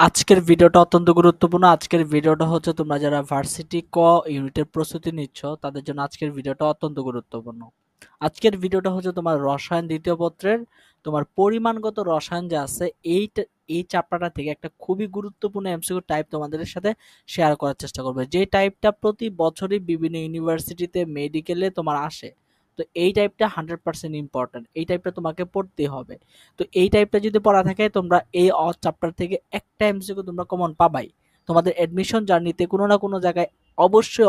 আজকের ভিডিওটা অত্যন্ত গুরুত্বপূর্ণ। আজকের ভিডিওটা হচ্ছে তোমরা যারা ভার্সিটি ক ইউনিটের প্রস্তুতি নিচ্ছ তাদের জন্য আজকের ভিডিওটা অত্যন্ত গুরুত্বপূর্ণ। আজকের ভিডিওটা হচ্ছে তোমার রসায়ন দ্বিতীয় পত্রের তোমার পরিমাণগত রসায়ন যে আছে এই চ্যাপ্টারটা থেকে একটা খুবই গুরুত্বপূর্ণ এমসিকিউ টাইপ তোমাদের সাথে শেয়ার করার চেষ্টা করবে। যে টাইপটা প্রতি বছরই বিভিন্ন ইউনিভার্সিটিতে মেডিকেলে তোমার আসে। তো এই টাইপটা 100% ইম্পর্টেন্ট। এই টাইপটা তোমাকে পড়তে হবে। তো এই টাইপটা যদি পড়া থাকে তোমরা এই চ্যাপ্টার থেকে একটা এমসিকিউ তোমরা কমন পাবাই। তোমাদের অ্যাডমিশন জার্নিতে কোনো না কোনো জায়গায়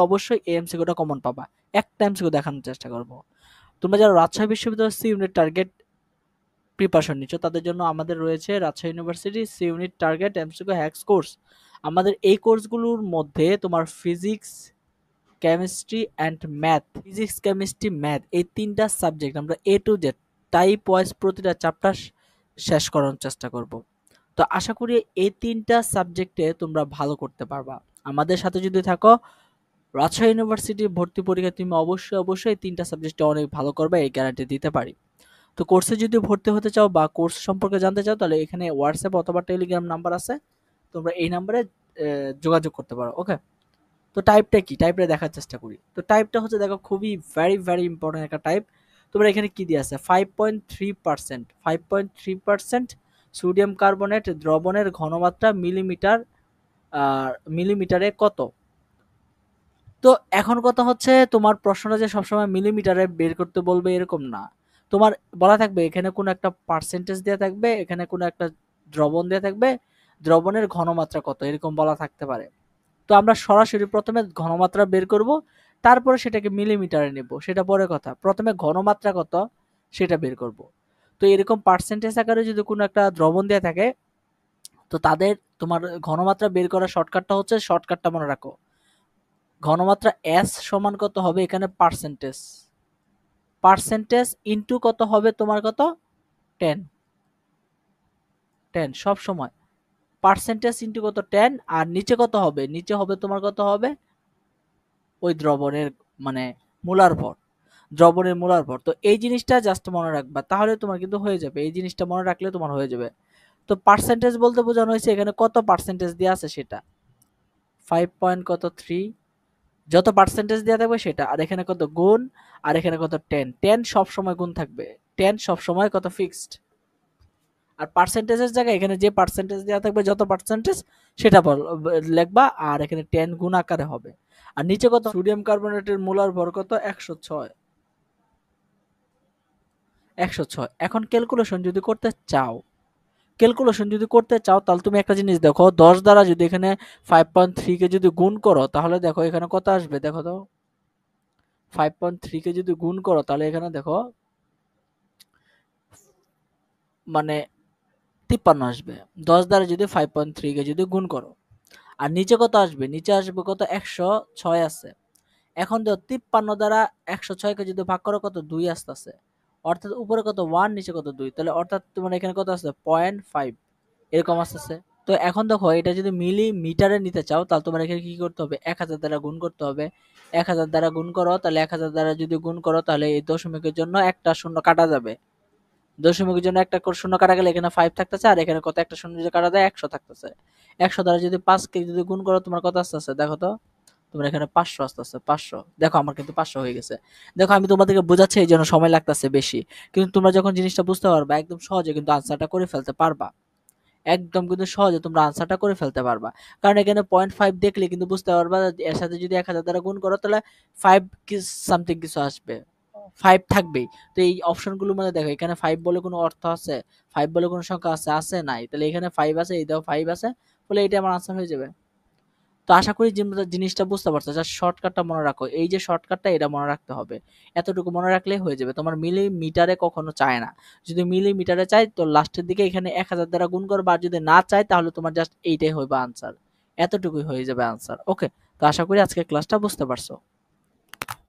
অবশ্যই এই এমসিকিউটা কমন পাবা। একটা এমসিকিউ দেখানোর চেষ্টা করব। তোমরা যারা রাজশাহী বিশ্ববিদ্যালয়ের সি ইউনিট টার্গেট প্রিপারেশন নিচ্ছ তাদের জন্য আমাদের রয়েছে Rajshahi university C unit target MCQ hacks course. আমাদের এই কোর্সগুলোর মধ্যে তোমার physics, chemistry and math, physics chemistry math এই তিনটা সাবজেক্ট আমরা A to Z type wise প্রতিটা চ্যাপ্টার শেষ করার চেষ্টা করব। তো আশা করি এই তিনটা সাবজেক্টে তোমরা ভালো করতে পারবা। আমাদের সাথে যদি থাকো রাজশাহী ইউনিভার্সিটি ভর্তি পরীক্ষা তুমি অবশ্যই তিনটা সাবজেক্টে অনেক ভালো করবে, এই গ্যারান্টি দিতে পারি। তো কোর্সে যদি ভর্তি হতে চাও বা কোর্স সম্পর্কে জানতে চাও তাহলে এখানে হোয়াটসঅ্যাপ অথবা টেলিগ্রাম নাম্বার আছে, তোমরা এই নাম্বারে যোগাযোগ করতে পারো। ওকে, তো টাইপটা কি টাইপটা দেখার চেষ্টা করি। তো টাইপটা হচ্ছে দেখো খুবই ভেরি ইম্পর্টেন্ট একটা টাইপ। তোমরা এখানে কি দিয়ে আছে 5.3% সোডিয়াম কার্বনেট দ্রবণের ঘনমাত্রা মিলিমিটারে কত। তো এখন কথা হচ্ছে তোমার প্রশ্নটা যে সবসময় মিলিমিটারে বের করতে বলবে এরকম না। তোমার বলা থাকবে এখানে কোনো একটা পার্সেন্টেজ দেওয়া থাকবে, এখানে কোনো একটা দ্রবণ দেওয়া থাকবে, দ্রবণের ঘনমাত্রা কত এরকম বলা থাকতে পারে। তো আমরা সরাসরি প্রথমে ঘনমাত্রা বের করব, তারপরে সেটাকে মিলিমিটারে নেব, সেটা পরে কথা। প্রথমে ঘনমাত্রা কত সেটা বের করব। তো এরকম পার্সেন্টেজ আকারে যদি কোনো একটা দ্রবণ দেওয়া থাকে তো তাদের তোমার ঘনমাত্রা বের করার শর্টকাটটা মনে রাখো। ঘনমাত্রা এস সমান কত হবে এখানে পার্সেন্টেজ, পার্সেন্টেজ ইনটু কত হবে তোমার কত 10, 10 সব সময় পার্সেন্টেজ ইনটু কত 10। আর নিচে কত হবে, নিচে হবে তোমার কত হবে ওই দ্রবণের মানে মোলার ভর, দ্রবণের মোলার ভর। তো এই জিনিসটা জাস্ট মনে রাখবা, তাহলে তোমার কিন্তু হয়ে যাবে। এই জিনিসটা মনে রাখলে তোমার হয়ে যাবে। তো পার্সেন্টেজ বলতে বোঝানো হয়েছে এখানে কত পার্সেন্টেজ দেওয়া আছে সেটা 5 পয়েন্ট কত 3, যত পার্সেন্টেজ দেওয়া থাকবে সেটা। আর এখানে কত গুণ, আর এখানে কত 10, 10 সব সময় গুণ থাকবে, 10 সব সময় কত ফিক্সড। আর পার্সেন্টেজের জায়গায় এখানে যে পার্সেন্টেজ দেওয়া থাকবে যত পার্সেন্টেজ সেটা লিখবা, আর এখানে 10 গুণ আকারে হবে। আর নিচে কত সোডিয়াম কার্বনেটের মোলার ভর কত 106, 106। এখন ক্যালকুলেশন যদি করতে চাও, তাহলে তুমি একটা জিনিস দেখো 10 দ্বারা যদি এখানে 5.3 কে যদি গুণ করো তাহলে দেখো এখানে কত আসবে, দেখো তো 5.3 কে যদি গুণ করো তাহলে এখানে দেখো মানে 53 আসবে। 10 দ্বারা যদি 5.3 কে যদি গুণ করো, আর নিচে কত আসবে, নিচে আসবে কত 106 আছে। এখন দেখো 53 দ্বারা 106 কে যদি ভাগ করো কত 2 আসতেছে, অর্থাৎ উপরে কত 1 নিচে কত 2, তাহলে অর্থাৎ তোমার এখানে কত আছে 0.5 এরকম আসতেছে। তো এখন দেখো এটা যদি মিলিমিটারে নিতে চাও তাহলে তোমার এখানে কি করতে হবে 1000 দ্বারা গুণ করতে হবে। 1000 দ্বারা গুণ করো, তাহলে 1000 দ্বারা যদি গুণ করো তাহলে এই দশমিকের জন্য একটা শূন্য কাটা যাবে। দশমিকের জন্য একটা শূন্য কাটা গেলে এখানে 5 থাকতেছে, আর এখানে কত একটা শূন্য যদি কাটা যায় 100 থাকতেছে। 100 দ্বারা যদি 5 কে যদি গুণ করো তোমার কত আসতেছে দেখো তো, তোমার এখানে 500 আসতেছে। 500 দেখো আমার কিন্তু 500 হয়ে গেছে। দেখো আমি তোমাদেরকে বোঝাচ্ছি এই জন্য সময় লাগতেছে বেশি, কিন্তু তোমরা যখন জিনিসটা বুঝতে পারবা একদম সহজে কিন্তু আনসারটা করে ফেলতে পারবা। একদম কিন্তু সহজে তোমরা আনসারটা করে ফেলতে পারবা। কারণ এখানে 0.5 দেখলে কিন্তু বুঝতে পারবা এর সাথে যদি 1000 দ্বারা গুণ করো তাহলে 5 সামথিং কিছু আসবে, 5 থাকবেই। তো এই অপশনগুলোর মধ্যে দেখো এখানে 5 বলে কোনো অর্থ আছে, 5 বলে কোনো সংখ্যা আছে, আছে নাই। তাহলে এখানে 5 আছে, এই দেখো 5 আছে, বলে এটা আমার আনসার হয়ে যাবে। তো আশা করি জিনিসটা বুঝতে পারছো। জাস্ট শর্টকাটটা মনে রাখো, এই যে শর্টকাটটা এটা মনে রাখতে হবে। এতটুকু মনে রাখলেই হয়ে যাবে। তোমার মিলিমিটারে কখনো চায় না, যদি মিলিমিটারে চাই তো লাস্টের দিকে এখানে 1000 দ্বারা গুণ করবে, আর যদি না চাই তাহলে তোমার জাস্ট এইটাই হইবে আনসার। এতটুকুই হয়ে যাবে আনসার। ওকে, তো আশা করি আজকের ক্লাসটা বুঝতে পারছো।